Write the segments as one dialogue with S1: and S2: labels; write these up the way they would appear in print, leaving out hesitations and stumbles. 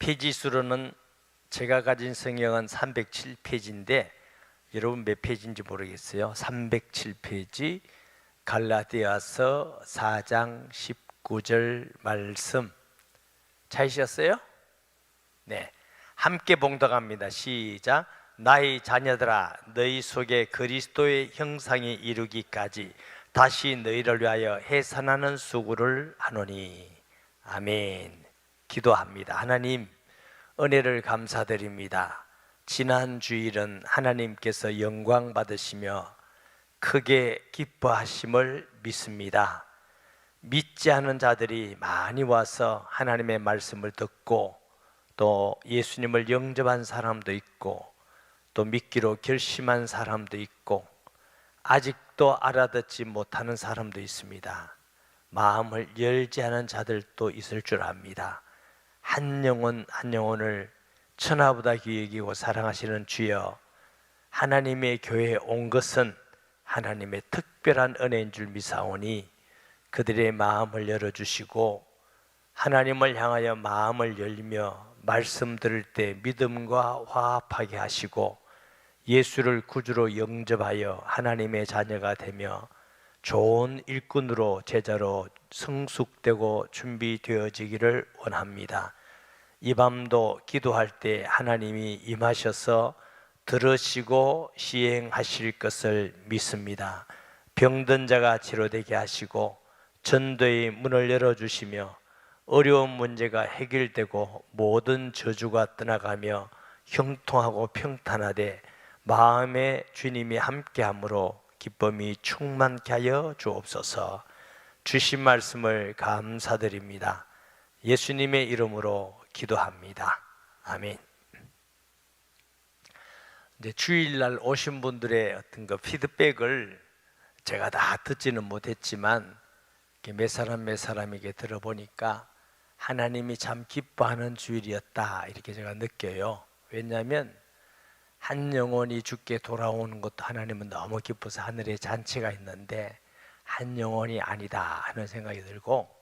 S1: 페이지 수로는 제가 가진 성경은 307페이지인데 여러분 몇 페이지인지 모르겠어요. 307페이지 갈라디아서 4장 19절 말씀 찾으셨어요? 네, 함께 봉독합니다. 시작. 나의 자녀들아, 너희 속에 그리스도의 형상이 이루기까지 다시 너희를 위하여 해산하는 수고를 하노니. 아멘. 기도합니다. 하나님, 은혜를 감사드립니다. 지난 주일은 하나님께서 영광 받으시며 크게 기뻐하심을 믿습니다. 믿지 않은 자들이 많이 와서 하나님의 말씀을 듣고 또 예수님을 영접한 사람도 있고 또 믿기로 결심한 사람도 있고 아직도 알아듣지 못하는 사람도 있습니다. 마음을 열지 않은 자들도 있을 줄 압니다. 한 영혼 한 영혼을 천하보다 귀히 여기고 사랑하시는 주여, 하나님의 교회에 온 것은 하나님의 특별한 은혜인 줄 믿사오니 그들의 마음을 열어주시고 하나님을 향하여 마음을 열리며 말씀 들을 때 믿음과 화합하게 하시고 예수를 구주로 영접하여 하나님의 자녀가 되며 좋은 일꾼으로 제자로 성숙되고 준비되어지기를 원합니다. 이 밤도 기도할 때 하나님이 임하셔서 들으시고 시행하실 것을 믿습니다. 병든 자가 치료되게 하시고 전도의 문을 열어주시며 어려운 문제가 해결되고 모든 저주가 떠나가며 형통하고 평탄하되 마음에 주님이 함께함으로 기쁨이 충만케 하여 주옵소서. 주신 말씀을 감사드립니다. 예수님의 이름으로 기도합니다. 아멘. 이제 주일날 오신 분들의 어떤 그 피드백을 제가 다 듣지는 못했지만 몇 사람에게 들어보니까 하나님이 참 기뻐하는 주일이었다 이렇게 제가 느껴요. 왜냐하면 한 영혼이 주께 돌아오는 것도 하나님은 너무 기뻐서 하늘에 잔치가 있는데 한 영혼이 아니다 하는 생각이 들고,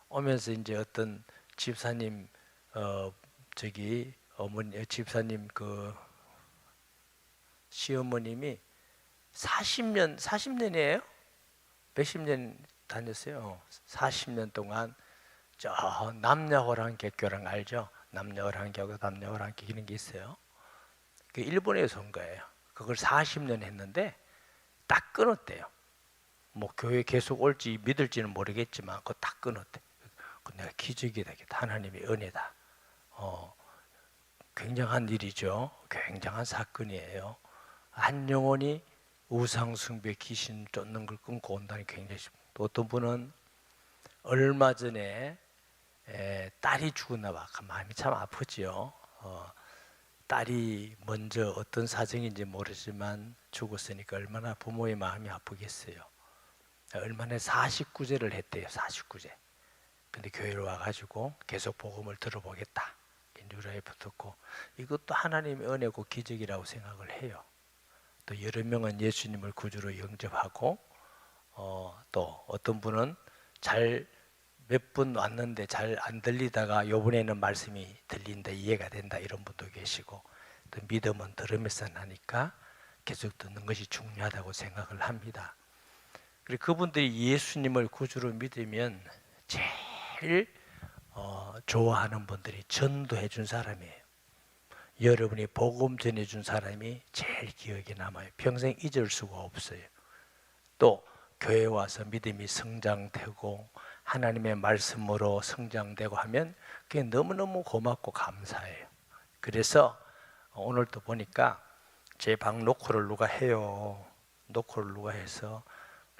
S1: 오면서 이제 어떤 집사님 어머니 집사님 그 시어머님이 40년이에요? 몇십 년 다녔어요. 40년 동안 저 남녀호랑 객교랑 알죠? 남녀호랑 객교, 남녀호랑 객 이런 게 있어요. 그 일본에서 온 거예요. 그걸 40년 했는데 딱 끊었대요. 뭐 교회 계속 올지 믿을지는 모르겠지만 그거 딱 끊었대. 그 내가 기적이다, 하나님의 은혜다. 굉장한 일이죠. 굉장한 사건이에요. 한 영혼이 우상 숭배 귀신 쫓는 걸 끊고 온다니 굉장히 쉽습니다. 또 어떤 분은 얼마 전에 딸이 죽었나 봐. 마음이 참 아프지요. 딸이 먼저 어떤 사정인지 모르지만 죽었으니까 얼마나 부모의 마음이 아프겠어요. 얼마나 49제를 했대요. 49제. 근데 교회로 와가지고 계속 복음을 들어보겠다. 유라에 붙었고, 이것도 하나님의 은혜고 기적이라고 생각을 해요. 또 여러 명은 예수님을 구주로 영접하고 또 어떤 분은 잘 몇 분 왔는데 잘 안 들리다가 요번에는 말씀이 들린다, 이해가 된다 이런 분도 계시고, 또 믿음은 들으면서 나니까 계속 듣는 것이 중요하다고 생각을 합니다. 그리고 그분들이 예수님을 구주로 믿으면 제일 좋아하는 분들이 전도해 준 사람이에요. 여러분이 복음 전해 준 사람이 제일 기억에 남아요. 평생 잊을 수가 없어요. 또 교회 와서 믿음이 성장되고 하나님의 말씀으로 성장되고 하면 그게 너무너무 고맙고 감사해요. 그래서 오늘도 보니까 제 방 노크를 누가 해요. 노크를 누가 해서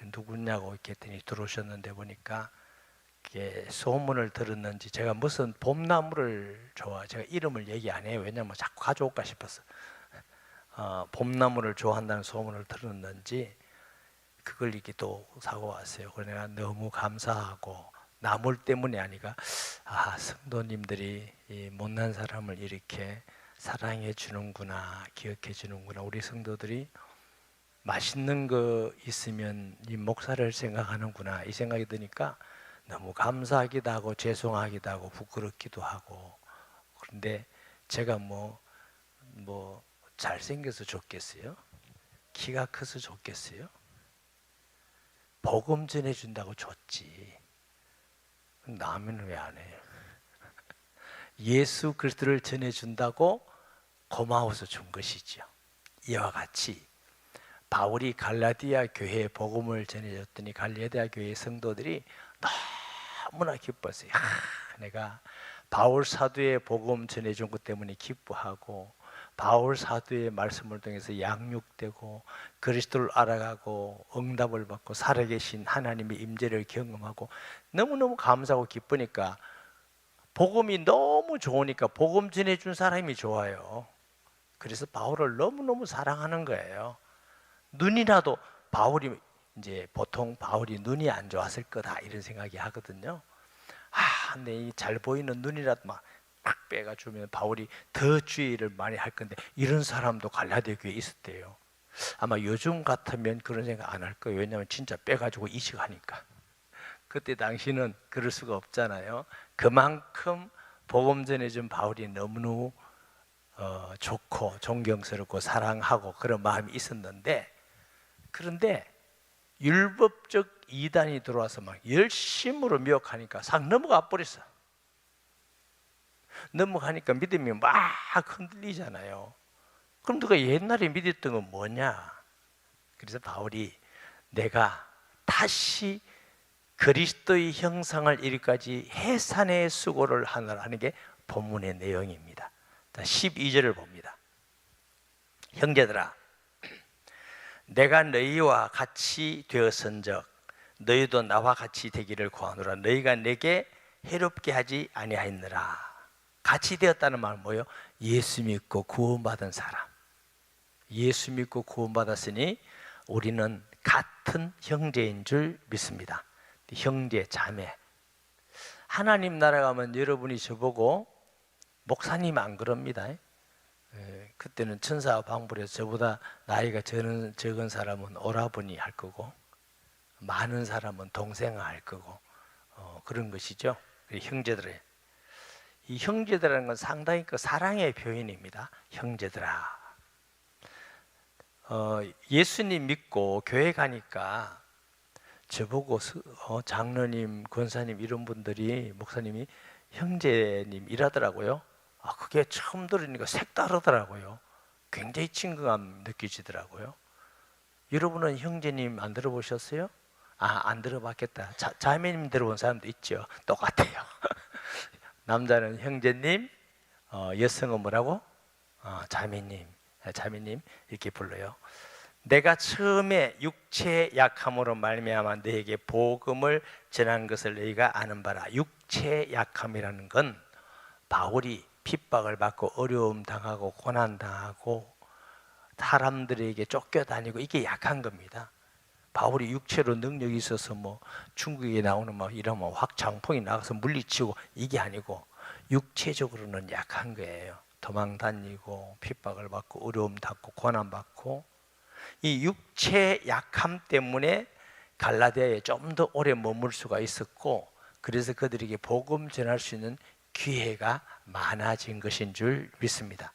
S1: 누구냐고 이렇게 했더니 들어오셨는데 보니까 소문을 들었는지 제가 무슨 봄나무를 제가 이름을 얘기 안 해요. 왜냐면 자꾸 가져올까 싶어서. 봄나무를 좋아한다는 소문을 들었는지 그걸 이렇게 또 사고 왔어요. 그래서 내가 너무 감사하고, 나물 때문이 아니라 성도님들이 이 못난 사람을 이렇게 사랑해 주는구나, 기억해 주는구나, 우리 성도들이 맛있는 거 있으면 이 목사를 생각하는구나 이 생각이 드니까 너무 감사하기도 하고 죄송하기도 하고 부끄럽기도 하고 근데 제가 잘생겨서 좋겠어요? 키가 커서 좋겠어요? 복음 전해준다고 좋지. 남은 왜 안 해요? 예수 그리스도를 전해준다고 고마워서 준 것이죠. 이와 같이 바울이 갈라디아 교회에 복음을 전해줬더니 갈라디아 교회 성도들이 너무나 기뻤어요. 내가 바울 사도의 복음 전해준 것 때문에 기뻐하고 바울 사도의 말씀을 통해서 양육되고 그리스도를 알아가고 응답을 받고 살아계신 하나님의 임재를 경험하고 너무너무 감사하고 기쁘니까 복음이 너무 좋으니까 복음 전해준 사람이 좋아요. 그래서 바울을 너무너무 사랑하는 거예요. 눈이라도 바울이 이제 보통 바울이 눈이 안 좋았을 거다 이런 생각이 하거든요. 근데 이 잘 보이는 눈이라도 막 빼가 주면 바울이 더 주의를 많이 할 건데 이런 사람도 갈라디아 교회에 있었대요. 아마 요즘 같으면 그런 생각 안 할 거예요. 왜냐하면 진짜 빼가지고 이식하니까. 그때 당시는 그럴 수가 없잖아요. 그만큼 복음 전해준 바울이 너무너무 좋고 존경스럽고 사랑하고 그런 마음이 있었는데, 그런데 율법적 이단이 들어와서 막 열심으로 미혹하니까 싹 넘어가 버렸어. 넘어가니까 믿음이 막 흔들리잖아요. 그럼 누가 옛날에 믿었던 건 뭐냐? 그래서 바울이 내가 다시 그리스도의 형상을 이루기까지 해산의 수고를 하느라 하는 게 본문의 내용입니다. 12절을 봅니다. 형제들아, 내가 너희와 같이 되었은즉 너희도 나와 같이 되기를 구하노라. 너희가 내게 해롭게 하지 아니하였느라. 같이 되었다는 말은 뭐예요? 예수 믿고 구원받은 사람. 예수 믿고 구원받았으니 우리는 같은 형제인 줄 믿습니다. 형제, 자매. 하나님 나라 가면 여러분이 저보고 목사님 안 그럽니다. 그때는 천사와 방불에서 저보다 나이가 적은 사람은 오라버니 할 거고 많은 사람은 동생아 할 거고 그런 것이죠. 형제들의 이 형제들이라는 건 상당히 그 사랑의 표현입니다. 형제들아. 예수님 믿고 교회 가니까 저보고 장로님, 권사님 이런 분들이 목사님이 형제님 이라더라고요. 그게 처음 들으니까 색다르더라고요. 굉장히 친근감 느껴지더라고요. 여러분은 형제님 안 들어보셨어요? 안 들어봤겠다. 자매님 들어본 사람도 있죠. 똑같아요. 남자는 형제님, 여성은 뭐라고? 자매님, 자매님 이렇게 불러요. 내가 처음에 육체의 약함으로 말미암아 너에게 복음을 전한 것을 너희가 아는 바라. 육체의 약함이라는 건 바울이 핍박을 받고 어려움 당하고 고난 당하고 사람들에게 쫓겨다니고 이게 약한 겁니다. 바울이 육체로 능력이 있어서 중국에 나오는 이러면 확 장풍이 나가서 물리치고 이게 아니고 육체적으로는 약한 거예요. 도망 다니고 핍박을 받고 어려움 당하고 고난 받고 이 육체의 약함 때문에 갈라디아에 좀 더 오래 머물 수가 있었고 그래서 그들에게 복음 전할 수 있는 기회가 많아진 것인 줄 믿습니다.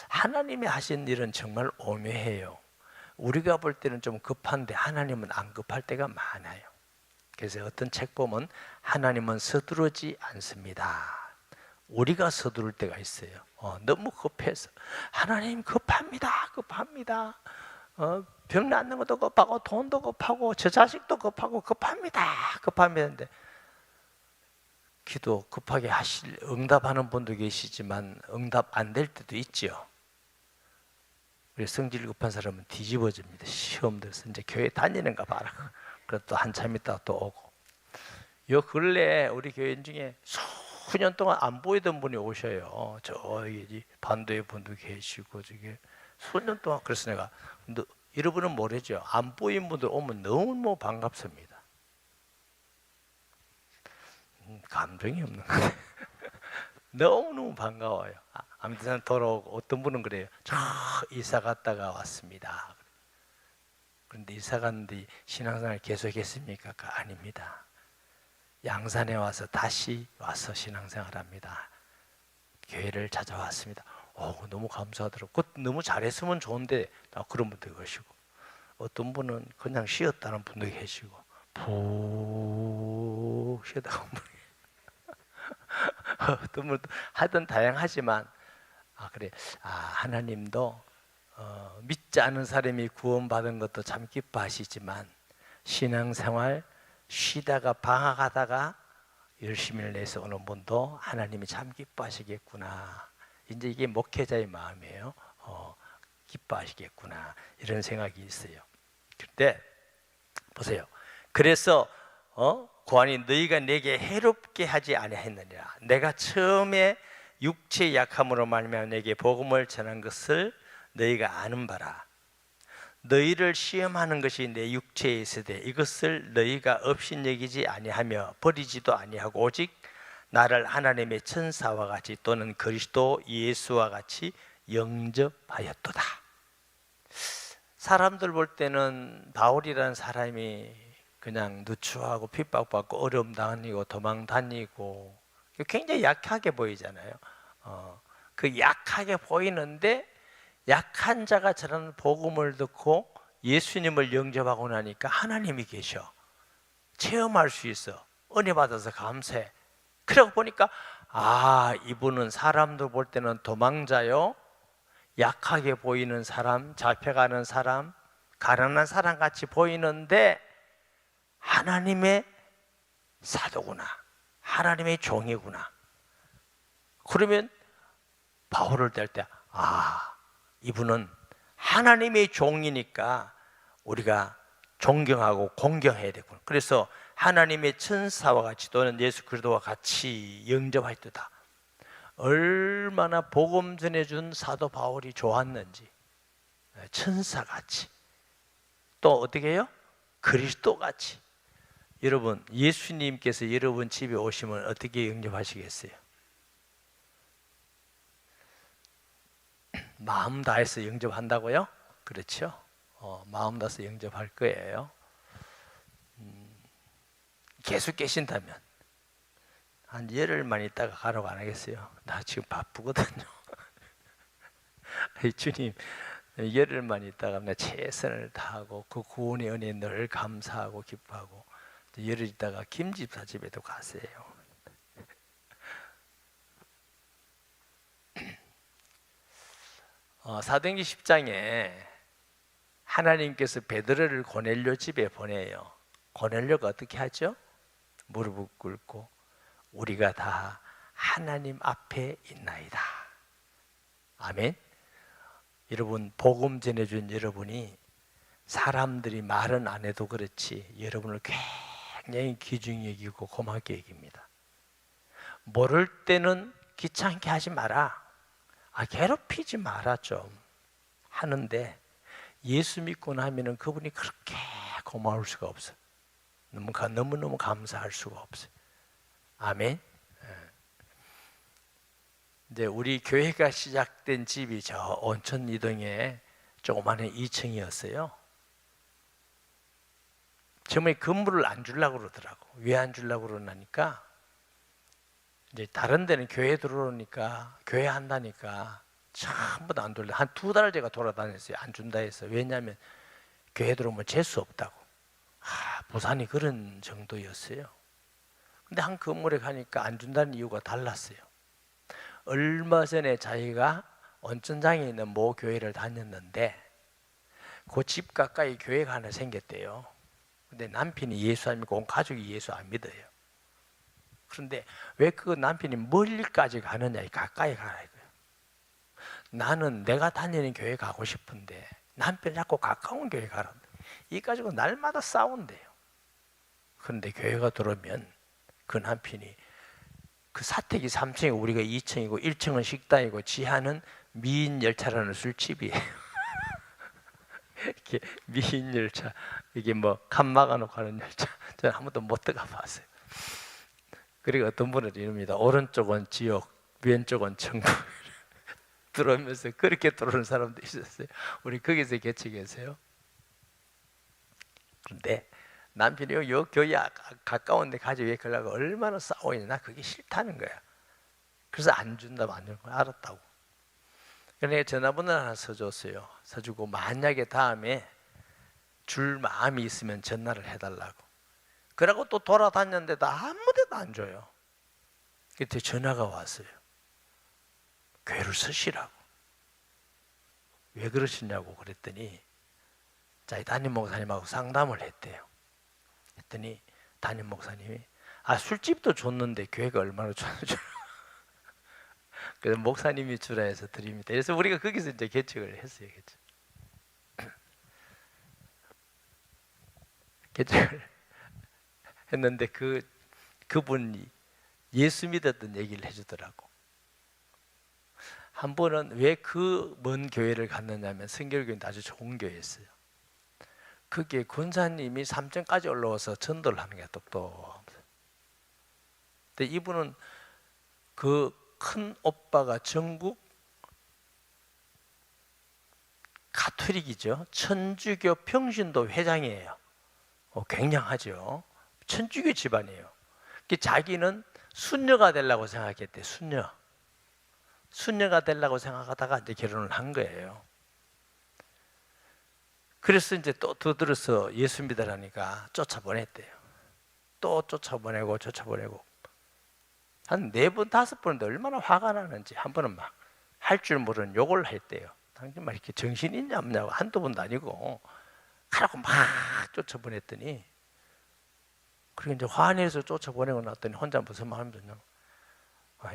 S1: 하나님이 하신 일은 정말 오묘해요. 우리가 볼 때는 좀 급한데 하나님은 안 급할 때가 많아요. 그래서 어떤 책 보면 하나님은 서두르지 않습니다. 우리가 서두를 때가 있어요. 너무 급해서 하나님 급합니다. 급합니다. 병 낫는 것도 급하고 돈도 급하고 저 자식도 급하고 급합니다. 급합니다. 기도 급하게 응답하는 분도 계시지만 응답 안 될 때도 있죠. 그래서 성질 급한 사람은 뒤집어집니다. 시험 들어서 이제 교회 다니는가 봐라. 그래도 또 한참 있다가 또 오고. 요 근래 우리 교인 중에 수년 동안 안 보이던 분이 오셔요. 저기 반도의 분도 계시고 저기 수년 동안. 그래서 내가 여러분은 모르죠. 안 보인 분들 오면 너무 반갑습니다. 감정이 없는 거예요. 너무너무 반가워요. 아무튼 돌아오고 어떤 분은 그래요. 저 이사 갔다가 왔습니다. 그런데 이사 갔는데 신앙생활 계속했습니까? 아닙니다. 양산에 와서 다시 와서 신앙생활합니다. 교회를 찾아왔습니다. 너무 감사하더라고요. 너무 잘했으면 좋은데 그런 분도 계시고, 어떤 분은 그냥 쉬었다는 분도 계시고, 푹 쉬다가 어떤 분도 하여튼 다양하지만, 그래, 하나님도 믿지 않은 사람이 구원받은 것도 참 기뻐하시지만, 신앙생활 쉬다가 방황하다가 열심히 내서 오는 분도 하나님이 참 기뻐하시겠구나. 이제 이게 목회자의 마음이에요. 기뻐하시겠구나, 이런 생각이 있어요. 그런데 보세요. 그래서 고하니 너희가 내게 해롭게 하지 아니하였느니라. 내가 처음에 육체의 약함으로 말미암아 내게 복음을 전한 것을 너희가 아는 바라. 너희를 시험하는 것이 내 육체에 있으되 이것을 너희가 업신여기지 아니하며 버리지도 아니하고 오직 나를 하나님의 천사와 같이 또는 그리스도 예수와 같이 영접하였도다. 사람들 볼 때는 바울이라는 사람이 그냥 누추하고 핍박받고 어려움 다니고 도망 다니고 굉장히 약하게 보이잖아요. 그 약하게 보이는데 약한 자가 저런 복음을 듣고 예수님을 영접하고 나니까 하나님이 계셔. 체험할 수 있어. 은혜 받아서 감사해. 그러고 보니까 이분은 사람들 볼 때는 도망자요, 약하게 보이는 사람, 잡혀가는 사람, 가난한 사람 같이 보이는데 하나님의 사도구나, 하나님의 종이구나. 그러면 바울을 뗄 때 이분은 하나님의 종이니까 우리가 존경하고 공경해야 되구나. 그래서 하나님의 천사와 같이 또는 예수 그리스도와 같이 영접하였도다. 얼마나 복음 전해준 사도 바울이 좋았는지. 천사같이, 또 어떻게 해요? 그리스도같이. 여러분, 예수님께서 여러분 집에 오시면 어떻게 영접하시겠어요? 마음 다해서 영접한다고요? 그렇죠? 마음 다해서 영접할 거예요. 계속 계신다면 한 열흘만 있다가 가라고 안 하겠어요? 나 지금 바쁘거든요. 주님, 열흘만 있다가 나 최선을 다하고 그 구원의 은혜에 늘 감사하고 기뻐하고 열흘 있다가 김 집사 집에도 가세요. 사도행전 10장에 하나님께서 베드로를 고넬료 집에 보내요. 고넬료가 어떻게 하죠? 무릎을 꿇고 우리가 다 하나님 앞에 있나이다. 아멘. 여러분, 복음 전해준 여러분이 사람들이 말은 안 해도 그렇지 여러분을 굉장히 귀중히 여기고 고맙게 여깁니다. 모를 때는 귀찮게 하지 마라. 괴롭히지 마라 좀 하는데 예수 믿고 나면은 그분이 그렇게 고마울 수가 없어요. 너무너무 감사할 수가 없어요. 아멘. 이제 우리 교회가 시작된 집이 저 온천 이동에 조그마한 2층이었어요. 처음에 건물을 안 주려고 그러더라고. 왜 안 주려고 그러나니까 이제 다른 데는 교회 들어오니까 교회 한다니까 전부 다 안 돌려. 한 2달 제가 돌아다녔어요. 안 준다 해서. 왜냐하면 교회 들어오면 재수 없다고. 부산이 그런 정도였어요. 근데 한 건물에 가니까 안 준다는 이유가 달랐어요. 얼마 전에 자기가 온천장에 있는 모 교회를 다녔는데 그 집 가까이 교회가 하나 생겼대요. 근데 남편이 예수 안 믿고 온 가족이 예수 안 믿어요. 그런데 왜 그 남편이 멀리까지 가느냐, 가까이 가라 이거예요. 나는 내가 다니는 교회 가고 싶은데 남편이 자꾸 가까운 교회 가라. 이 가지고 날마다 싸운대요. 그런데 교회가 들어오면 그 남편이 그 사택이 3층이고 우리가 2층이고 1층은 식당이고 지하는 미인 열차라는 술집이에요. 이렇게 미인 열차, 이게 뭐 칸 막아놓고 하는 열차. 저는 한 번도 못 들어가 봤어요. 그리고 어떤 분은 이럽니다. 오른쪽은 지옥, 왼쪽은 천국. 들어오면서 그렇게 들어오는 사람도 있었어요. 우리 거기서 같이 계세요. 그런데 남편이 요 교회 가까운 데 가지 왜 가려고 얼마나 싸우냐. 나 그게 싫다는 거야. 그래서 안 준다면 안 주는 거 알았다고. 그러니까 전화번호 하나 써줬어요. 써주고 만약에 다음에 줄 마음이 있으면 전화를 해달라고. 그러고 또 돌아다녔는데도 아무 데도 안 줘요. 그때 전화가 왔어요. 교회를 쓰시라고. 왜 그러시냐고 그랬더니 자기 담임 목사님하고 상담을 했대요. 했더니 담임 목사님이 술집도 줬는데 교회가 얼마나 줬는지. 그래서 목사님이 주라 해서 드립니다. 그래서 우리가 거기서 이제 개척을 했어요. 개척을 했는데 그분이 예수 믿었던 얘기를 해주더라고. 한 번은 왜 그 먼 교회를 갔느냐면 성결교회는 아주 좋은 교회였어요. 그게 권사님이 3층까지 올라와서 전도를 하는 게 똑똑하면서. 근데 이분은 그 큰 오빠가 전국 가톨릭이죠. 천주교 평신도 회장이에요. 굉장하죠. 천주교 집안이에요. 자기는 순녀가 되려고 생각했대. 순녀가 되려고 생각하다가 이제 결혼을 한 거예요. 그래서 이제 또 더 들어서 예수 믿으라니까 쫓아보냈대요. 또 쫓아보내고 한 4번, 5번인데 얼마나 화가 나는지. 한 번은 막 할 줄 모르는 욕을 했대요. 당신 막 이렇게 정신 있냐 없냐고. 한두 번도 아니고 가라고 막 쫓아보냈더니, 그리고 이제 화내서 쫓아보내고 났더니 혼자 무슨 마음이 드냐,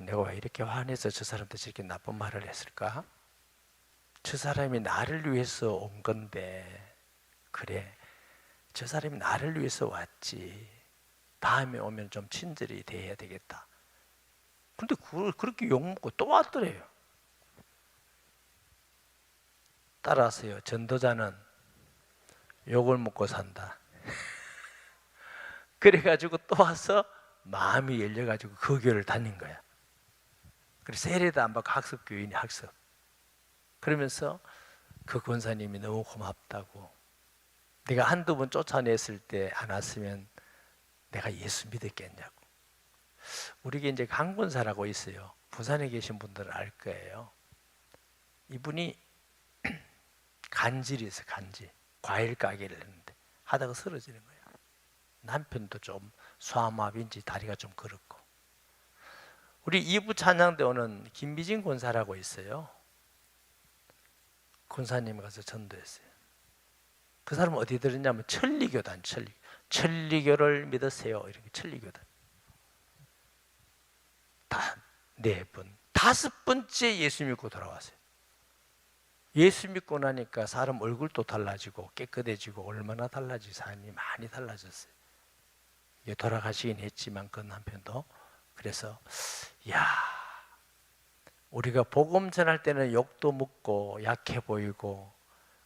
S1: 내가 왜 이렇게 화내서 저 사람한테 저렇게 나쁜 말을 했을까? 저 사람이 나를 위해서 온 건데, 그래, 저 사람이 나를 위해서 왔지. 다음에 오면 좀 친절히 대해야 되겠다. 근데 그걸 그렇게 욕먹고 또 왔더래요. 따라하세요. 전도자는 욕을 먹고 산다. 그래가지고 또 와서 마음이 열려가지고 그 교회를 다닌 거야. 그래서 세례도 안 받고 학습교인이 학습. 그러면서 그 권사님이 너무 고맙다고. 내가 한두 번 쫓아냈을 때 안 왔으면 내가 예수 믿었겠냐고. 우리가 이제 강권사라고 있어요. 부산에 계신 분들은 알 거예요. 이분이 간질이 있어요. 간질. 과일 가게를 했는데 하다가 쓰러지는 거예요. 남편도 좀 소아마비인지 다리가 좀 그렇고. 우리 2부 찬양대 오는 김비진 권사라고 있어요. 권사님 가서 전도했어요. 그 사람은 어디 들었냐면 천리교단. 천리교를 믿으세요. 이렇게 천리교단. 다 4번, 5번째 예수 믿고 돌아왔어요. 예수 믿고 나니까 사람 얼굴도 달라지고 깨끗해지고 얼마나 달라지. 삶이 많이 달라졌어요. 돌아가시긴 했지만 그 남편도. 그래서 우리가 복음 전할 때는 욕도 먹고 약해 보이고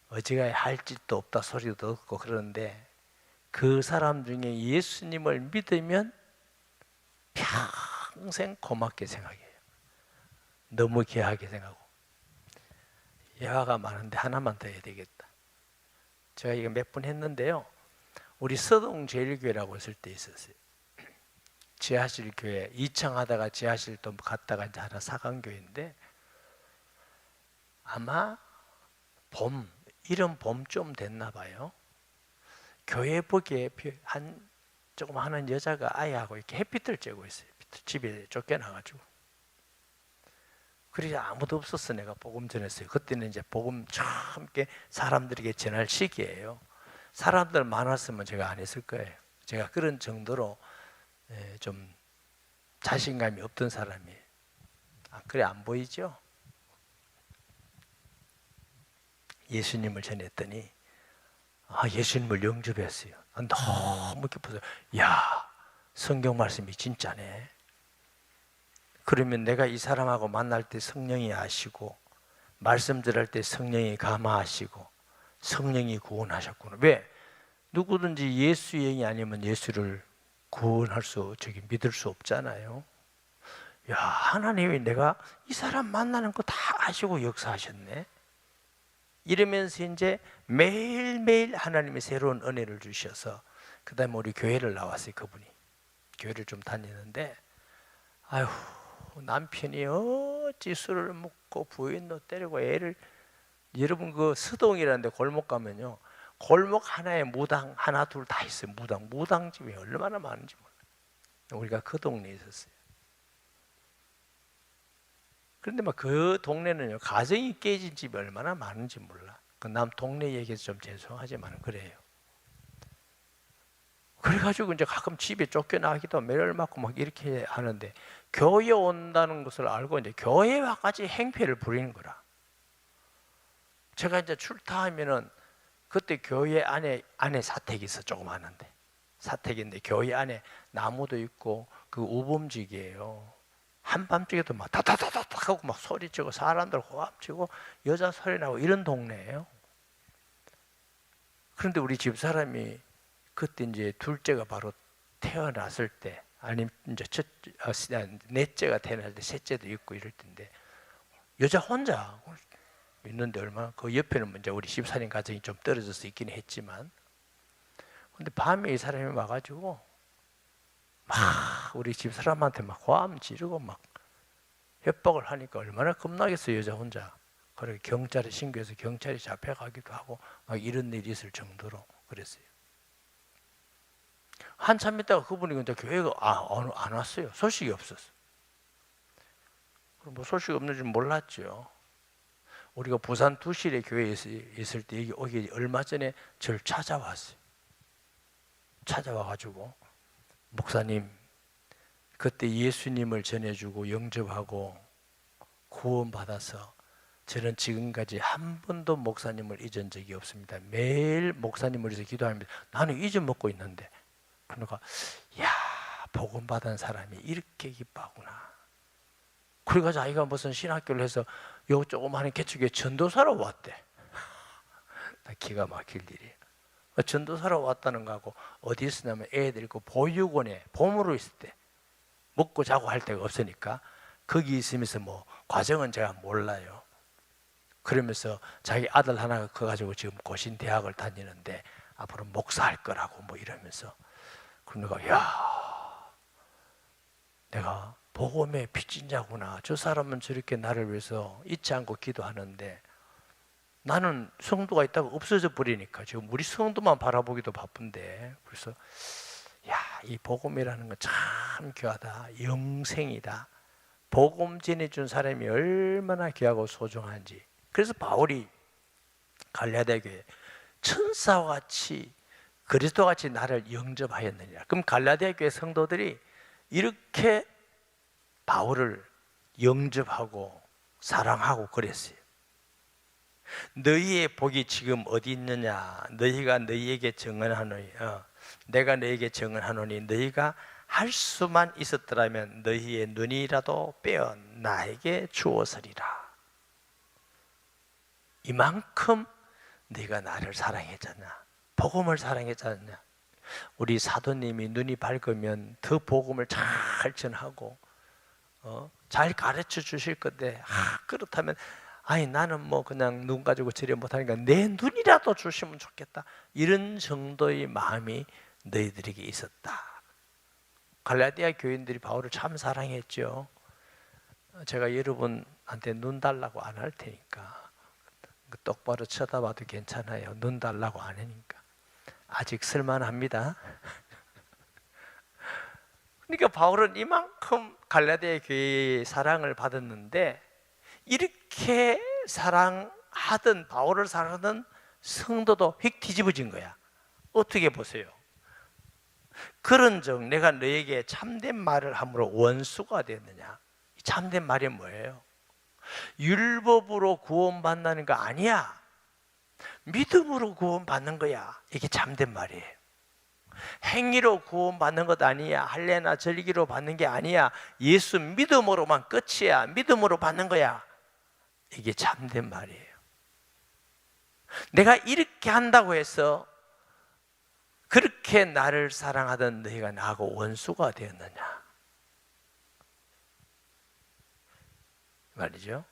S1: 어지간히 할 짓도 없다 소리도 듣고 그러는데, 그 사람 중에 예수님을 믿으면 평생 고맙게 생각해요. 너무 귀하게 생각하고. 예화가 많은데 하나만 더 해야 되겠다. 제가 이거 몇 번 했는데요. 우리 서동제일교회라고 있을 때 있었어요. 지하실 교회 2층 하다가 지하실도 갔다가 이제 하나 사강교회인데, 아마 이런 봄 좀 됐나 봐요. 교회복에 조금 하는 여자가 아이하고 이렇게 햇빛을 쬐고 있어요. 집에 쫓겨나가지고. 그래서 아무도 없었어. 내가 복음 전했어요. 그때는 이제 복음 처음 사람들에게 전할 시기예요. 사람들 많았으면 제가 안 했을 거예요. 제가 그런 정도로 좀 자신감이 없던 사람이에요. 그래 안 보이죠? 예수님을 전했더니 예수님을 영접했어요. 너무 기뻐서 성경 말씀이 진짜네. 그러면 내가 이 사람하고 만날 때 성령이 아시고 말씀 전할 때 성령이 감화하시고 성령이 구원하셨구나. 왜? 누구든지 예수 영이 아니면 예수를 구원할 믿을 수 없잖아요. 하나님이 내가 이 사람 만나는 거 다 아시고 역사하셨네. 이러면서 이제 매일매일 하나님이 새로운 은혜를 주셔서, 그 다음에 우리 교회를 나왔어요. 그분이 교회를 좀 다니는데 남편이 어찌 술을 먹고 부인도 때리고 애를, 여러분 그 서동이라는데 골목 가면요, 골목 하나에 무당 하나 둘 다 있어요. 무당집이 얼마나 많은지 몰라요. 우리가 그 동네에 있었어요. 그런데 막 그 동네는요, 가정이 깨진 집이 얼마나 많은지 몰라. 그 남 동네 얘기해서 좀 죄송하지만 그래요. 그래가지고 이제 가끔 집에 쫓겨나기도 매를 맞고 막 이렇게 하는데, 교회 온다는 것을 알고 이제 교회 와까지 행패를 부리는 거라. 제가 이제 출타하면은 그때 교회 안에 사택이 있어. 조그마한데 사택인데 교회 안에 나무도 있고 그 우범지기예요. 한밤중에도 막 다다다닥 하고 막 소리치고 사람들 호흡치고 여자 소리 나고 이런 동네예요. 그런데 우리 집사람이 그때 이제 둘째가 바로 태어났을 때, 아니면 이제 넷째가 태어날 때, 셋째도 있고 이럴 때인데 여자 혼자 있는데, 얼마나 그 옆에는 이제 우리 집사님 가정이 좀 떨어져서 있긴 했지만, 근데 밤에 이 사람이 와가지고 막 우리 집사람한테 막 화음 지르고 막 협박을 하니까 얼마나 겁나겠어요, 여자 혼자. 그래 경찰에 신고해서 경찰이 잡혀가기도 하고 막 이런 일이 있을 정도로 그랬어요. 한참 있다가 그분이 근데 교회가 안 왔어요. 소식이 없었어. 뭐 소식이 없는 줄 몰랐죠. 우리가 부산 두실의 교회에 있을 때 여기 오기 얼마 전에 저를 찾아왔어요. 찾아와가지고, 목사님 그때 예수님을 전해주고 영접하고 구원받아서 저는 지금까지 한 번도 목사님을 잊은 적이 없습니다. 매일 목사님을 위해서 기도합니다. 나는 잊어먹고 있는데. 그러니까 야, 복음 받은 사람이 이렇게 기뻐하구나. 그래가지고 아이가 무슨 신학교를 해서 요 조그마한 개척에 전도사로 왔대. 기가 막힐 일이에요. 전도사로 왔다는 거하고 어디 있었냐면 애들 그 보육원에 보물로 있을 때 먹고 자고 할 데가 없으니까 거기 있으면서 뭐 과정은 제가 몰라요. 그러면서 자기 아들 하나가 커가지고 지금 고신 대학을 다니는데 앞으로 목사할 거라고 뭐 이러면서. 그러니까 야, 내가 복음의 빚진자구나. 저 사람은 저렇게 나를 위해서 잊지 않고 기도하는데 나는 성도가 있다가 없어져 버리니까 지금 우리 성도만 바라보기도 바쁜데. 그래서 야, 이 복음이라는 건 참 귀하다. 영생이다. 복음 전해준 사람이 얼마나 귀하고 소중한지. 그래서 바울이 갈라디아 교회에 천사와 같이 그리스도와 같이 나를 영접하였느니라. 그럼 갈라디아 교회 성도들이 이렇게 바울을 영접하고 사랑하고 그랬어요. 너희의 복이 지금 어디 있느냐? 너희가 너희에게 증언하노니, 내가 너희에게 증언하노니 너희가 할 수만 있었더라면 너희의 눈이라도 빼어 나에게 주었으리라. 이만큼 네가 나를 사랑했잖아. 복음을 사랑했잖아. 우리 사도님이 눈이 밝으면 더 복음을 잘 전하고 잘 가르쳐 주실 건데, 그렇다면 아니 나는 뭐 그냥 눈 가지고 처리 못하니까 내 눈이라도 주시면 좋겠다, 이런 정도의 마음이 너희들에게 있었다. 갈라디아 교인들이 바울을 참 사랑했죠. 제가 여러분한테 눈 달라고 안 할 테니까 똑바로 쳐다봐도 괜찮아요. 눈 달라고 안 하니까. 아직 쓸만합니다. 그러니까 바울은 이만큼 갈라디아 교회의 사랑을 받았는데, 이렇게 사랑하던 바울을 사랑하던 성도도 휙 뒤집어진 거야. 어떻게 보세요? 그런즉 내가 너에게 참된 말을 함으로 원수가 되었느냐? 참된 말이 뭐예요? 율법으로 구원받는 거 아니야. 믿음으로 구원받는 거야. 이게 참된 말이에요. 행위로 구원받는 것 아니야. 할례나 절기로 받는 게 아니야. 예수 믿음으로만 끝이야. 믿음으로 받는 거야. 이게 참된 말이에요. 내가 이렇게 한다고 해서 그렇게 나를 사랑하던 너희가 나하고 원수가 되었느냐 말이죠.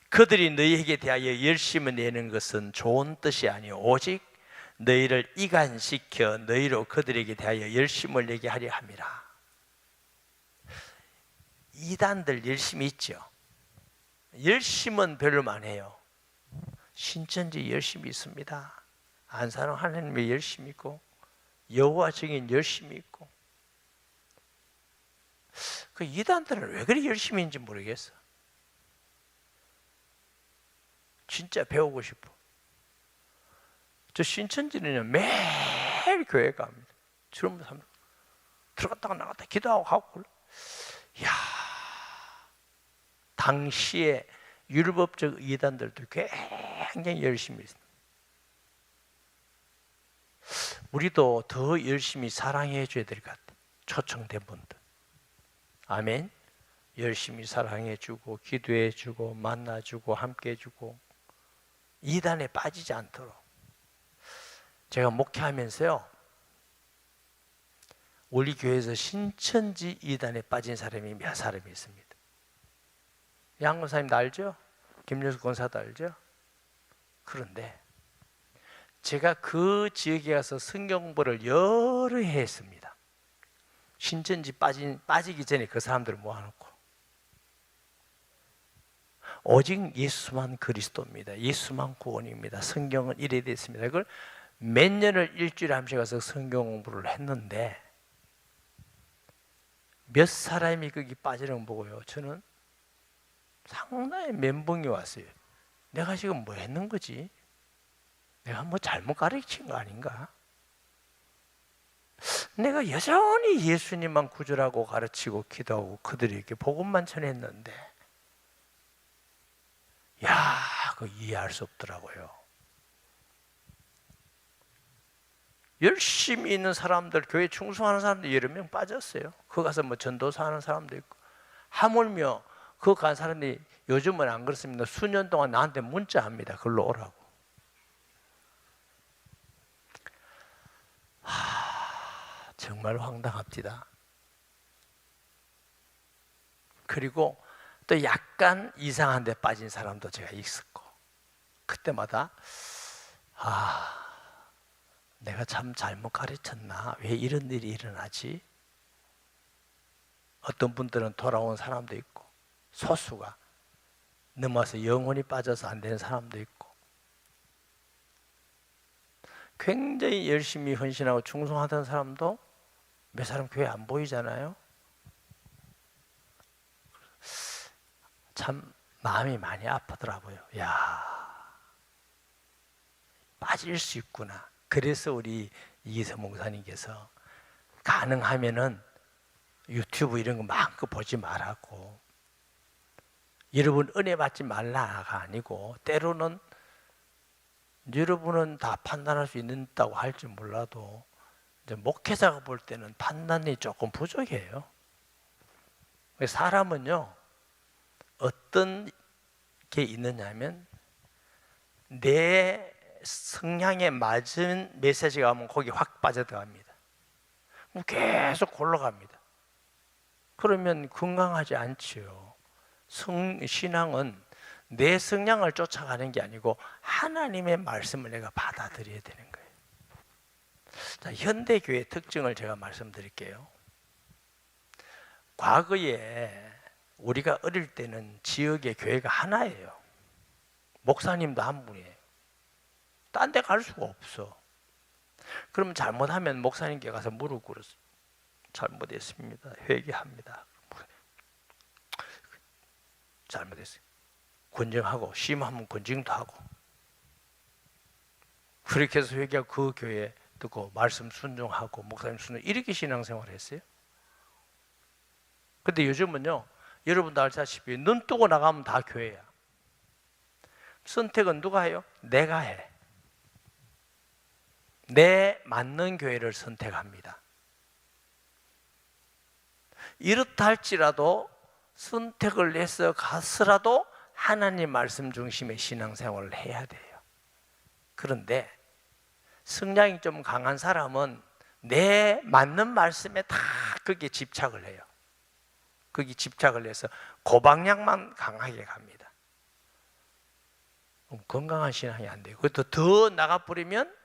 S1: 그들이 너희에게 대하여 열심을 내는 것은 좋은 뜻이 아니오 오직 너희를 이간시켜 너희로 그들에게 대하여 열심을 내게 하려 함이라. 이단들 열심히 있죠. 열심은 별로 안 해요. 신천지 열심히 있습니다. 안사랑 하나님의 열심히 있고 여호와 증인 열심히 있고. 그 이단들은 왜 그렇게 열심히 있는지 모르겠어. 진짜 배우고 싶어. 저 신천지는요 매일 교회 갑니다. 주름 들어갔다가 나갔다 기도하고 가고. 이야, 당시에 율법적 이단들도 굉장히 열심히 있습니다. 우리도 더 열심히 사랑해 줘야 될 것 같아요. 초청된 분들. 아멘. 열심히 사랑해 주고 기도해 주고 만나 주고 함께 해 주고 이단에 빠지지 않도록. 제가 목회하면서요, 우리 교회에서 신천지 이단에 빠진 사람이 몇 사람이 있습니다. 양 권사님도 알죠? 김여수 권사도 알죠? 그런데 제가 그 지역에 가서 성경 공부를 여러 해 했습니다. 신천지 빠지기 전에 그 사람들을 모아놓고 오직 예수만 그리스도입니다. 예수만 구원입니다. 성경은 이래 됐습니다. 이걸 몇 년을 일주일에 한 번씩 가서 성경 공부를 했는데 몇 사람이 거기 빠지는 거 보고요, 저는 상당히 멘붕이 왔어요. 내가 지금 뭐 했는 거지? 내가 뭐 잘못 가르친 거 아닌가? 내가 여전히 예수님만 구절하고 가르치고 기도하고 그들에게 복음만 전했는데, 야, 그거 이해할 수 없더라고요. 열심히 있는 사람들, 교회 충성하는 사람들 여러 명 빠졌어요. 거기 가서 뭐 전도사 하는 사람도 있고, 하물며 그 간 사람들이 요즘은 안 그렇습니다. 수년 동안 나한테 문자합니다. 글로 오라고. 정말 황당합니다. 그리고 또 약간 이상한 데 빠진 사람도 제가 있었고, 그때마다 내가 참 잘못 가르쳤나? 왜 이런 일이 일어나지? 어떤 분들은 돌아온 사람도 있고, 소수가 넘어서 영혼이 빠져서 안 되는 사람도 있고, 굉장히 열심히 헌신하고 충성하던 사람도 몇 사람 교회 안 보이잖아요. 참 마음이 많이 아프더라고요. 야, 빠질 수 있구나. 그래서 우리 이기서 목사님께서 가능하면은 유튜브 이런 거 마음껏 보지 말라고, 여러분 은혜 받지 말라가 아니고, 때로는 여러분은 다 판단할 수 있다고 할지 몰라도 이제 목회자가 볼 때는 판단이 조금 부족해요. 사람은요, 어떤 게 있느냐 하면 내 성향에 맞은 메시지가 오면 거기 확 빠져들어갑니다. 계속 골라갑니다. 그러면 건강하지 않지요. 신앙은 내 성향을 쫓아가는 게 아니고 하나님의 말씀을 내가 받아들여야 되는 거예요. 자, 현대교회의 특징을 제가 말씀드릴게요. 과거에 우리가 어릴 때는 지역의 교회가 하나예요. 목사님도 한 분이에요. 딴 데 갈 수가 없어. 그럼 잘못하면 목사님께 가서 무릎 꿇어서 잘못했습니다, 회개합니다. 잘못했어요. 권정하고, 심하면 권징도 하고, 그렇게 해서 회개하고 그 교회 듣고 말씀 순종하고 목사님 순종, 이렇게 신앙생활을 했어요. 근데 요즘은요, 여러분도 알다시피 눈 뜨고 나가면 다 교회야. 선택은 누가 해요? 내가 해. 내 맞는 교회를 선택합니다. 이렇다 할지라도 선택을 해서 가서라도 하나님 말씀 중심의 신앙생활을 해야 돼요. 그런데 성향이 좀 강한 사람은 내 맞는 말씀에 다 거기에 집착을 해요. 거기 집착을 해서 고방향만 강하게 갑니다. 건강한 신앙이 안 돼요. 그것도 더 나가버리면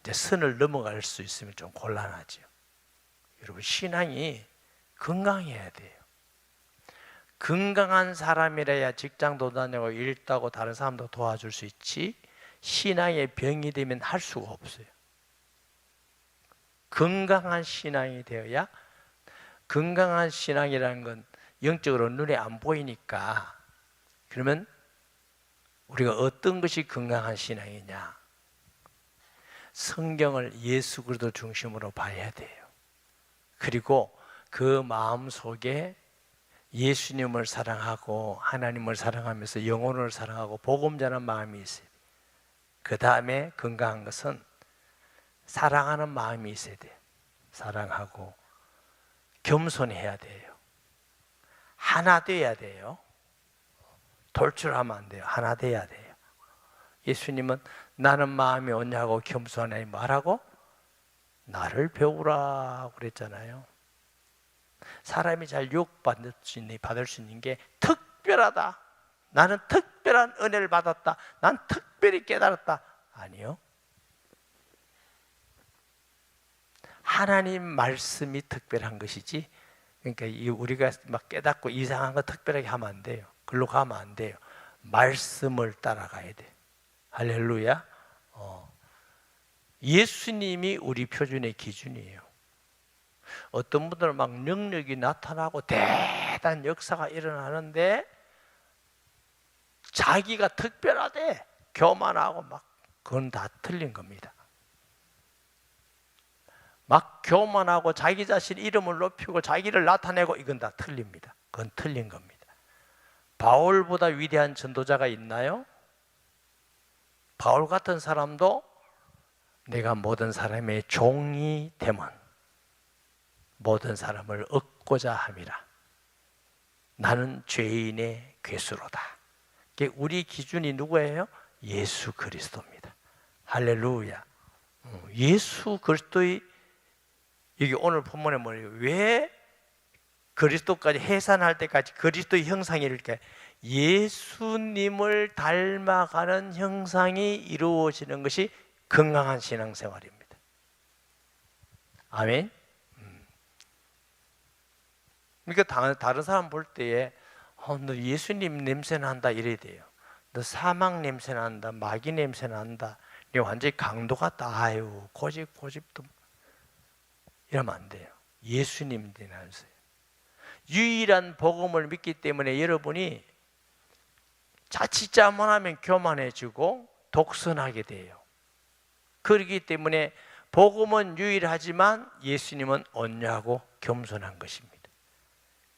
S1: 이제 선을 넘어갈 수 있으면 좀 곤란하죠. 여러분, 신앙이 건강해야 돼요. 건강한 사람이라야 직장도 다니고 일도 하고 다른 사람도 도와줄 수 있지, 신앙에 병이 되면 할 수가 없어요. 건강한 신앙이 되어야, 건강한 신앙이라는 건 영적으로 눈에 안 보이니까, 그러면 우리가 어떤 것이 건강한 신앙이냐? 성경을 예수 그리스도 중심으로 봐야 돼요. 그리고 그 마음 속에 예수님을 사랑하고 하나님을 사랑하면서 영혼을 사랑하고 복음 전하는 마음이 있어요. 그 다음에 건강한 것은 사랑하는 마음이 있어야 돼요. 사랑하고 겸손해야 돼요. 하나 돼야 돼요. 돌출하면 안 돼요. 하나 돼야 돼요. 예수님은 나는 마음이 온유하고 겸손하니 말하고 나를 배우라 그랬잖아요. 사람이 잘 유혹받을 수 있는 게 특별하다. 나는 특별한 은혜를 받았다. 난 특별히 깨달았다. 아니요. 하나님 말씀이 특별한 것이지, 그러니까 우리가 막 깨닫고 이상한 거 특별하게 하면 안 돼요. 글로 가면 안 돼요. 말씀을 따라가야 돼. 할렐루야. 예수님이 우리 표준의 기준이에요. 어떤 분들은 막 능력이 나타나고 대단한 역사가 일어나는데 자기가 특별하대 교만하고 막, 그건 다 틀린 겁니다. 막 교만하고 자기 자신 이름을 높이고 자기를 나타내고, 이건 다 틀립니다. 그건 틀린 겁니다. 바울보다 위대한 전도자가 있나요? 바울 같은 사람도 내가 모든 사람의 종이 되면 모든 사람을 얻고자 함이라. 나는 죄인의 괴수로다. 우리 기준이 누구예요? 예수 그리스도입니다. 할렐루야. 예수 그리스도의, 여기 오늘 본문에 뭐예요? 왜 그리스도까지 해산할 때까지 그리스도의 형상이 이렇게, 예수님을 닮아가는 형상이 이루어지는 것이 건강한 신앙생활입니다. 아멘. 그러니까 다른 사람 볼 때에 너 예수님 냄새 난다 이래야 돼요. 너 사망 냄새 난다, 마귀 냄새 난다, 너 완전히 강도 같다, 아유 고집도, 이러면 안 돼요. 예수님 되면서요. 유일한 복음을 믿기 때문에 여러분이 자칫 잘못하면 교만해지고 독선하게 돼요. 그렇기 때문에 복음은 유일하지만 예수님은 온유하고 겸손한 것입니다.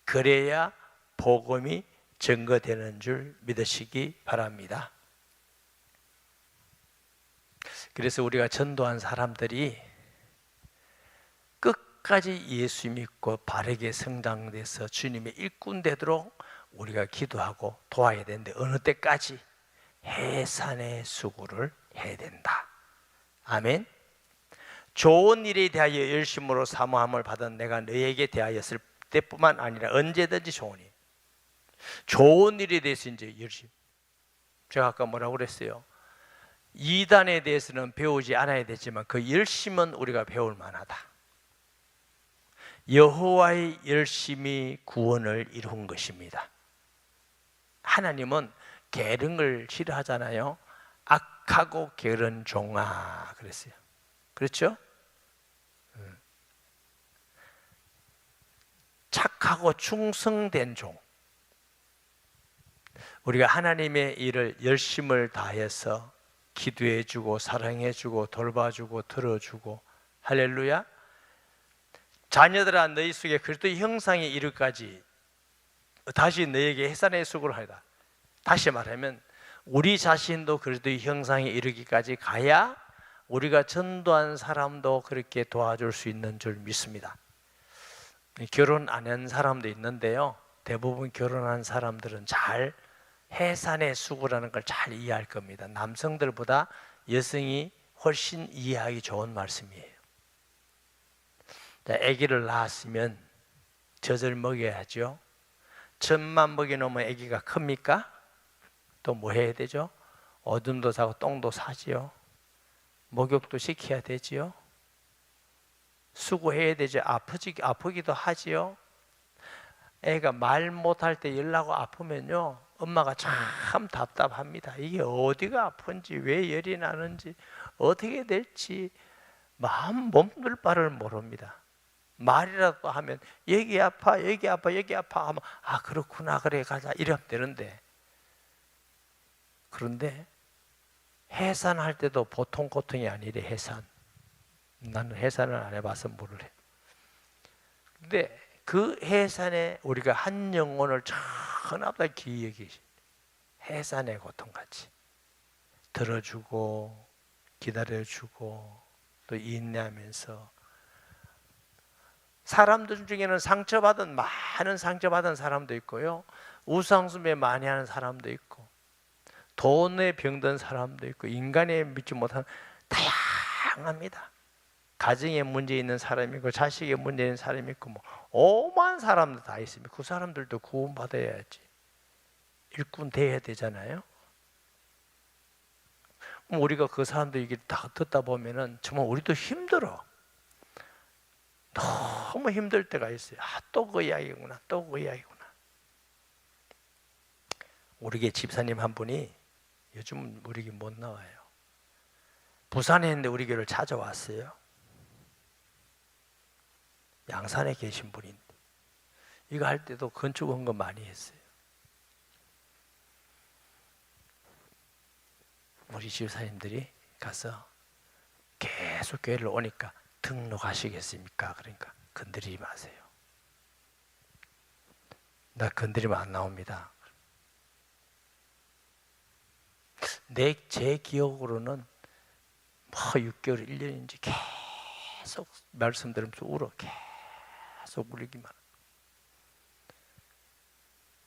S1: 그래야 복음이 증거되는 줄 믿으시기 바랍니다. 그래서 우리가 전도한 사람들이 끝까지 예수 믿고 바르게 성장돼서 주님의 일꾼 되도록 우리가 기도하고 도와야 되는데, 어느 때까지? 해산의 수고를 해야 된다. 아멘. 좋은 일에 대하여 열심으로 사모함을 받은 내가 너에게 대하였을 때뿐만 아니라 언제든지 좋은 일에 대해서 이제 열심. 제가 아까 뭐라고 그랬어요? 이단에 대해서는 배우지 않아야 되지만 그 열심은 우리가 배울 만하다. 여호와의 열심이 구원을 이룬 것입니다. 하나님은 게으름을 싫어하잖아요. 악하고 게으른 종아 그랬어요. 그렇죠? 착하고 충성된 종. 우리가 하나님의 일을 열심을 다해서 기도해주고 사랑해주고 돌봐주고 들어주고, 할렐루야. 자녀들아 너희 속에 그리스도의 형상이 이르기까지 다시 너에게 해산의 수고를 하리라. 다시 말하면 우리 자신도 그리스도의 형상에 이르기까지 가야 우리가 전도한 사람도 그렇게 도와줄 수 있는 줄 믿습니다. 결혼 안 한 사람도 있는데요, 대부분 결혼한 사람들은 잘 해산의 수고라는 걸 잘 이해할 겁니다. 남성들보다 여성이 훨씬 이해하기 좋은 말씀이에요. 아기를 낳았으면 젖을 먹여야죠. 젖만 먹여놓으면 아기가 큽니까? 또 뭐 해야 되죠? 오줌도 싸고 똥도 싸지요. 목욕도 시켜야 되지요. 수고해야 되죠. 아프기도 하지요. 애가 말 못할 때 열나고 아프면요, 엄마가 참 답답합니다. 이게 어디가 아픈지, 왜 열이 나는지, 어떻게 될지 마음 몸둘 바를 모릅니다. 말이라도 하면 여기 아파, 여기 아파, 여기 아파 하면 아 그렇구나, 그래 가자 이러면 되는데, 그런데 해산할 때도 보통 고통이 아니래. 해산, 나는 해산을 안 해봐서 모르래. 근데 그 해산에 우리가 한 영혼을 전하다 귀히 여기시, 해산의 고통같이 들어주고 기다려주고 또 인내하면서, 사람들 중에는 많은 상처받은 사람도 있고요, 우상숭배 많이 하는 사람도 있고, 돈에 병든 사람도 있고, 인간에 믿지 못하는, 다양합니다. 가정에 문제 있는 사람이 있고, 자식에 문제 있는 사람이 있고, 뭐 오만 사람들 다 있습니다. 그 사람들도 구원받아야지, 일꾼 돼야 되잖아요. 우리가 그 사람들 얘기를 다 듣다 보면은 정말 우리도 힘들어. 너무 힘들 때가 있어요. 아, 또 그 이야기구나, 또 그 이야기구나. 우리 게 집사님 한 분이 요즘 우리 게 못 나와요. 부산에 있는데 우리 교회를 찾아왔어요. 양산에 계신 분인데 이거 할 때도 건축 헌금 많이 했어요. 우리 집사님들이 가서 계속 교회를 오니까 등록하시겠습니까? 그러니까 건드리지 마세요. 나 건드리면 안 나옵니다. 제 기억으로는 뭐 6개월, 1년인지 계속 말씀 들으면서 울어. 계속 울기만.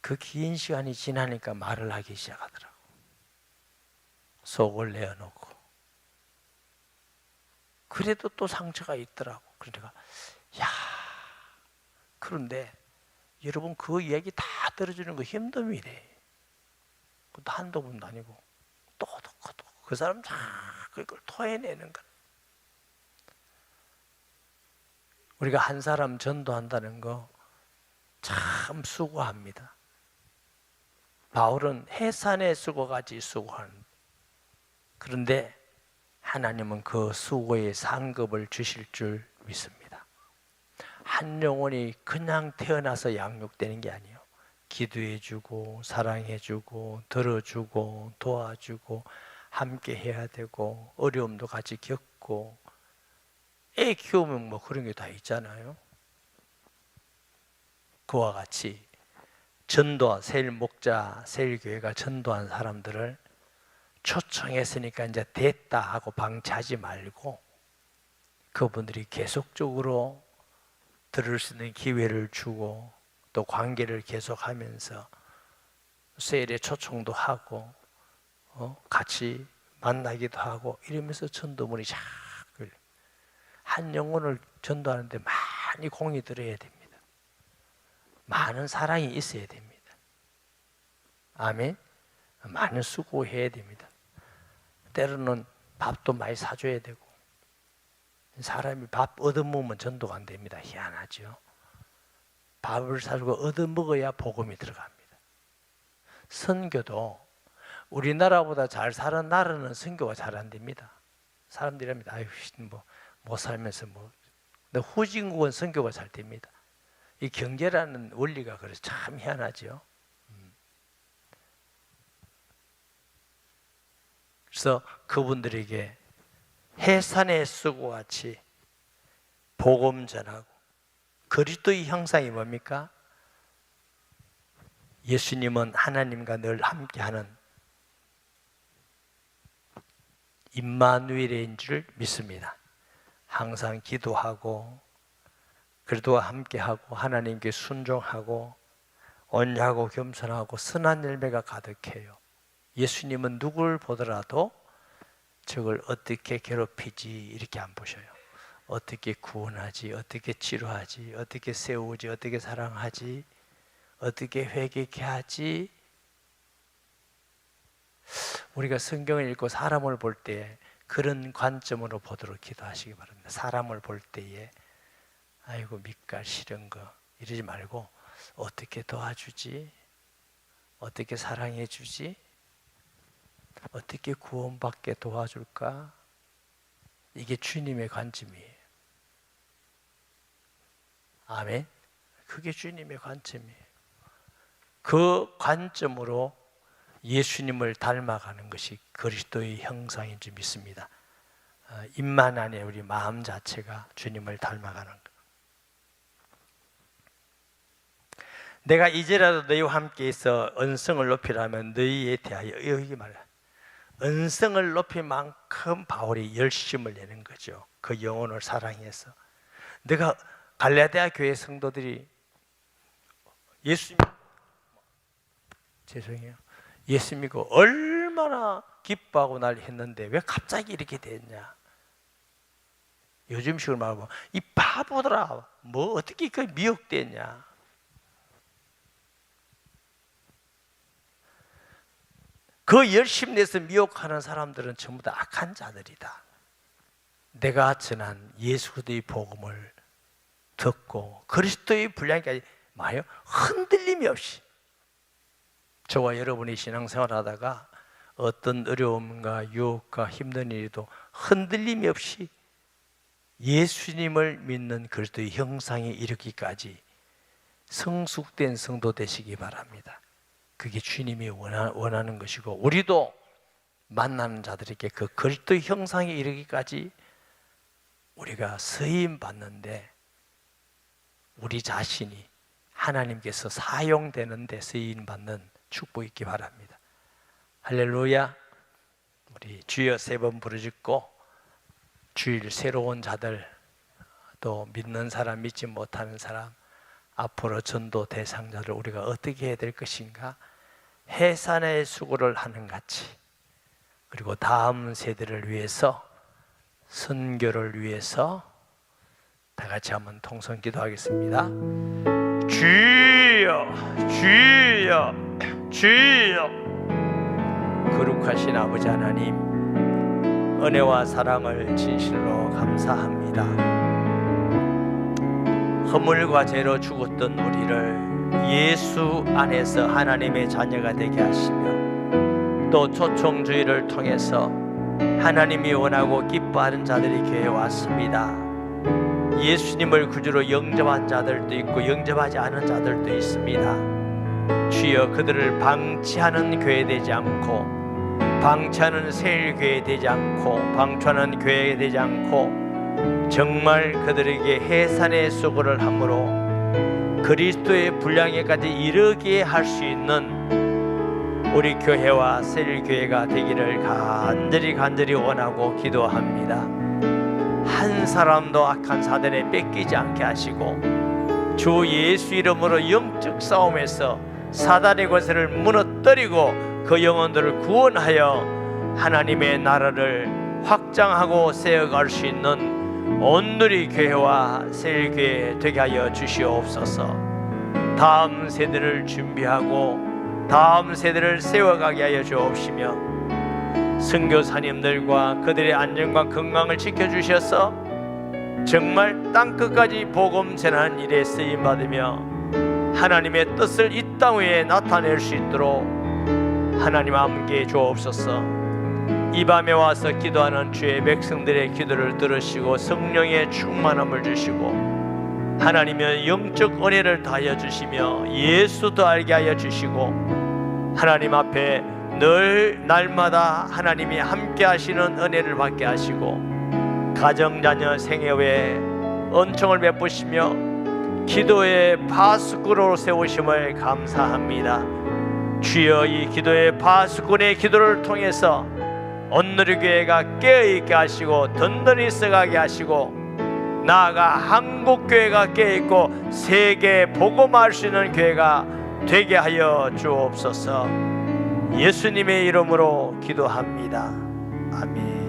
S1: 그 긴 시간이 지나니까 말을 하기 시작하더라고. 속을 내어놓고. 그래도 또 상처가 있더라고. 그러니까 야, 그런데 여러분 그 이야기 다 들어주는 거 힘듦이래. 그것도 한두 번도 아니고 또 그 사람 자꾸 이걸 토해내는 거. 우리가 한 사람 전도한다는 거 참 수고합니다. 바울은 해산의 수고같이 수고하는, 그런데 하나님은 그 수고의 상급을 주실 줄 믿습니다. 한 영혼이 그냥 태어나서 양육되는 게 아니에요. 기도해주고 사랑해주고 들어주고 도와주고 함께 해야 되고, 어려움도 같이 겪고, 애 키우면 뭐 그런 게 다 있잖아요. 그와 같이 전도, 세일 목자, 세일 교회가 전도한 사람들을 초청했으니까 이제 됐다 하고 방치하지 말고, 그분들이 계속적으로 들을 수 있는 기회를 주고 또 관계를 계속하면서 세일에 초청도 하고 같이 만나기도 하고 이러면서 전도문이 자꾸, 한 영혼을 전도하는데 많이 공이 들어야 됩니다. 많은 사랑이 있어야 됩니다. 아멘. 많은 수고해야 됩니다. 때로는 밥도 많이 사줘야 되고, 사람이 밥 얻어먹으면 전도가 안 됩니다. 희한하죠. 밥을 사주고 얻어먹어야 복음이 들어갑니다. 선교도 우리나라보다 잘 사는 나라는 선교가 잘 안 됩니다. 사람들이 합니다. 아유, 뭐 못 살면서 뭐. 근데 후진국은 선교가 잘 됩니다. 이 경제라는 원리가 그래서 참 희한하죠. 그래서 그분들에게 해산의 수고같이 복음 전하고, 그리스도의 형상이 뭡니까? 예수님은 하나님과 늘 함께하는 임마누엘인 줄 믿습니다. 항상 기도하고 그리스도와 함께하고 하나님께 순종하고 온유하고 겸손하고 선한 열매가 가득해요. 예수님은 누굴 보더라도 저걸 어떻게 괴롭히지 이렇게 안 보셔요. 어떻게 구원하지, 어떻게 치료하지, 어떻게 세우지, 어떻게 사랑하지, 어떻게 회개케 하지. 우리가 성경을 읽고 사람을 볼 때 그런 관점으로 보도록 기도하시기 바랍니다. 사람을 볼 때에 아이고 밑갈 싫은 거 이러지 말고 어떻게 도와주지? 어떻게 사랑해 주지? 어떻게 구원받게 도와줄까? 이게 주님의 관점이에요. 아멘. 그게 주님의 관점이에요. 그 관점으로 예수님을 닮아가는 것이 그리스도의 형상인 줄 믿습니다. 입만 아니라 우리 마음 자체가 주님을 닮아가는 것. 내가 이제라도 너희와 함께 있어 언성을 높이라면 너희에 대하여 여기 말이야. 언성을 높일 만큼 바울이 열심을 내는 거죠. 그 영혼을 사랑해서. 내가 갈라디아 교회 성도들이 예수 믿고 얼마나 기뻐하고 난리했는데 왜 갑자기 이렇게 됐냐? 요즘식으로 말하면 이 바보들아, 뭐 어떻게 그 미혹됐냐? 그 열심 내서 미혹하는 사람들은 전부 다 악한 자들이다. 내가 전한 예수 그리스도의 복음을 듣고 그리스도의 분량까지 마요 흔들림이 없이, 저와 여러분이 신앙생활 하다가 어떤 어려움과 유혹과 힘든 일에도 흔들림이 없이 예수님을 믿는 그리스도의 형상에 이르기까지 성숙된 성도 되시기 바랍니다. 그게 주님이 원하는 것이고, 우리도 만나는 자들에게 그 그리스도의 형상에 이르기까지 우리가 쓰임 받는데 우리 자신이 하나님께서 사용되는 데 쓰임 받는 축복이 있기 바랍니다. 할렐루야. 우리 주여 3번 부르짖고 주일 새로운 자들, 또 믿는 사람 믿지 못하는 사람, 앞으로 전도 대상자를 우리가 어떻게 해야 될 것인가, 해산의 수고를 하는 같이, 그리고 다음 세대를 위해서, 선교를 위해서 다 같이 한번 통성 기도하겠습니다. 주여 주여 주여. 거룩하신 아버지 하나님, 은혜와 사랑을 진실로 감사합니다. 허물과 죄로 죽었던 우리를 예수 안에서 하나님의 자녀가 되게 하시며, 또 초청주의를 통해서 하나님이 원하고 기뻐하는 자들이 교회에 왔습니다. 예수님을 구주로 영접한 자들도 있고 영접하지 않은 자들도 있습니다. 주여, 그들을 방치하는 교회 되지 않고, 방치하는 세일교회 되지 않고, 방치하는 교회 되지 않고, 정말 그들에게 해산의 수고를 함으로 그리스도의 분량에까지 이르게 할 수 있는 우리 교회와 세일교회가 되기를 간절히 원하고 기도합니다. 한 사람도 악한 사단에 뺏기지 않게 하시고, 주 예수 이름으로 영적 싸움에서 사단의 권세를 무너뜨리고 그 영혼들을 구원하여 하나님의 나라를 확장하고 세워갈 수 있는 온누리 교회와 세일교회 되게 하여 주시옵소서. 다음 세대를 준비하고 다음 세대를 세워가게 하여 주옵시며, 선교사님들과 그들의 안전과 건강을 지켜주셔서 정말 땅끝까지 복음 전하는 일에 쓰임받으며 하나님의 뜻을 이 땅 위에 나타낼 수 있도록 하나님 함께 주옵소서. 이 밤에 와서 기도하는 주의 백성들의 기도를 들으시고 성령의 충만함을 주시고 하나님의 영적 은혜를 다하여 주시며 예수도 알게 하여 주시고, 하나님 앞에 늘 날마다 하나님이 함께 하시는 은혜를 받게 하시고, 가정 자녀 생애에 은총을 베푸시며 기도의 파수꾼으로 세우심을 감사합니다. 주여, 이 기도의 파수꾼의 기도를 통해서 온누리 교회가 깨어있게 하시고 든든히 서가게 하시고, 나아가 한국교회가 깨어있고 세계에 복음할 수 있는 교회가 되게 하여 주옵소서. 예수님의 이름으로 기도합니다. 아멘.